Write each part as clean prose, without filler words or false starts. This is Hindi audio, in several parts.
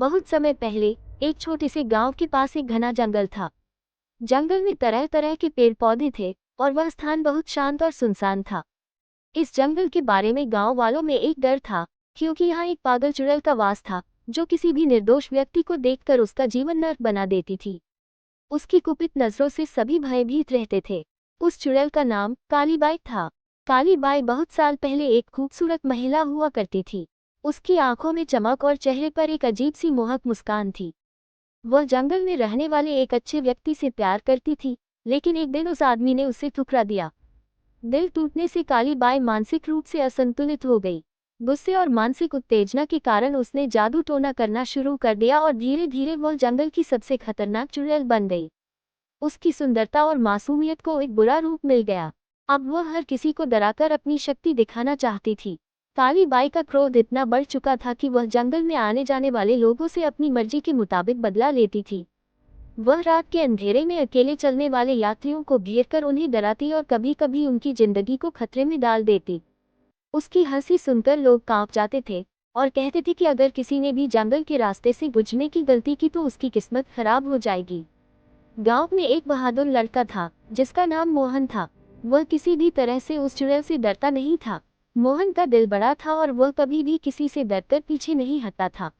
बहुत समय पहले एक छोटे से गांव के पास एक घना जंगल था। जंगल में तरह तरह के पेड़ पौधे थे और वह स्थान बहुत शांत और सुनसान था। इस जंगल के बारे में गांव वालों में एक डर था, क्योंकि यहाँ एक पागल चुड़ैल का वास था जो किसी भी निर्दोष व्यक्ति को देखकर उसका जीवन नर्क बना देती थी। उसकी कुपित नजरों से सभी भयभीत रहते थे। उस चुड़ैल का नाम काली बाई था। काली बाई बहुत साल पहले एक खूबसूरत महिला हुआ करती थी। उसकी आंखों में चमक और चेहरे पर एक अजीब सी मोहक मुस्कान थी। वह जंगल में रहने वाले एक अच्छे व्यक्ति से प्यार करती थी, लेकिन एक दिन उस आदमी ने उसे ठुकरा दिया। दिल टूटने से काली बाई मानसिक रूप से असंतुलित हो गई। गुस्से और मानसिक उत्तेजना के कारण उसने जादू टोना करना शुरू कर दिया और धीरे धीरे वह जंगल की सबसे खतरनाक चुड़ैल बन गई। उसकी सुंदरता और मासूमियत को एक बुरा रूप मिल गया। अब वह हर किसी को डराकर अपनी शक्ति दिखाना चाहती थी। काली बाई का क्रोध इतना बढ़ चुका था कि वह जंगल में आने जाने वाले लोगों से अपनी मर्जी के मुताबिक बदला लेती थी। वह रात के अंधेरे में अकेले चलने वाले यात्रियों को घेरकर उन्हें डराती और कभी कभी उनकी जिंदगी को खतरे में डाल देती। उसकी हंसी सुनकर लोग कांप जाते थे और कहते थे कि अगर किसी ने भी जंगल के रास्ते से गुजरने की गलती की तो उसकी किस्मत खराब हो जाएगी। गांव में एक बहादुर लड़का था जिसका नाम मोहन था। वह किसी भी तरह से उस चुड़ैल से डरता नहीं था। मोहन का दिल बड़ा था और वह कभी भी किसी से डरकर पीछे नहीं हटता था।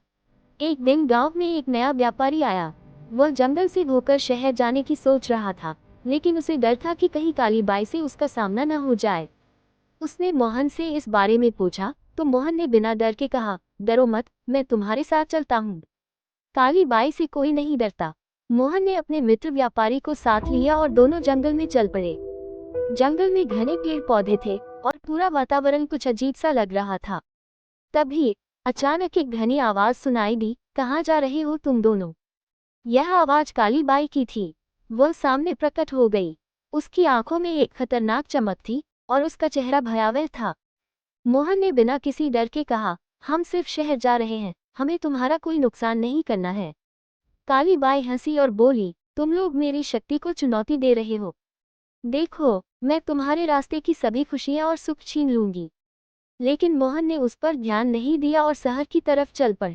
एक दिन गांव में एक नया व्यापारी आया। वह जंगल से होकर शहर जाने की सोच रहा था, लेकिन उसे डर था कि कहीं काली बाई से उसका सामना न हो जाए। उसने मोहन से इस बारे में पूछा तो मोहन ने बिना डर के कहा, डरो मत, मैं तुम्हारे साथ चलता हूँ। काली बाई से कोई नहीं डरता। मोहन ने अपने मित्र व्यापारी को साथ लिया और दोनों जंगल में चल पड़े। जंगल में घने पेड़ पौधे थे और पूरा वातावरण कुछ अजीब सा लग रहा था। तभी अचानक एक घनी आवाज सुनाई दी, कहाँ जा रहे हो तुम दोनों? यह आवाज काली बाई की थी। वह सामने प्रकट हो गई। उसकी आंखों में एक खतरनाक चमक थी और उसका चेहरा भयावह था। मोहन ने बिना किसी डर के कहा, हम सिर्फ शहर जा रहे हैं, हमें तुम्हारा कोई नुकसान नहीं करना है। काली बाई हंसी और बोली, तुम लोग मेरी शक्ति को चुनौती दे रहे हो। देखो, मैं तुम्हारे रास्ते की सभी खुशियां और सुख छीन लूंगी। लेकिन मोहन ने उस पर ध्यान नहीं दिया और शहर की तरफ चल पड़।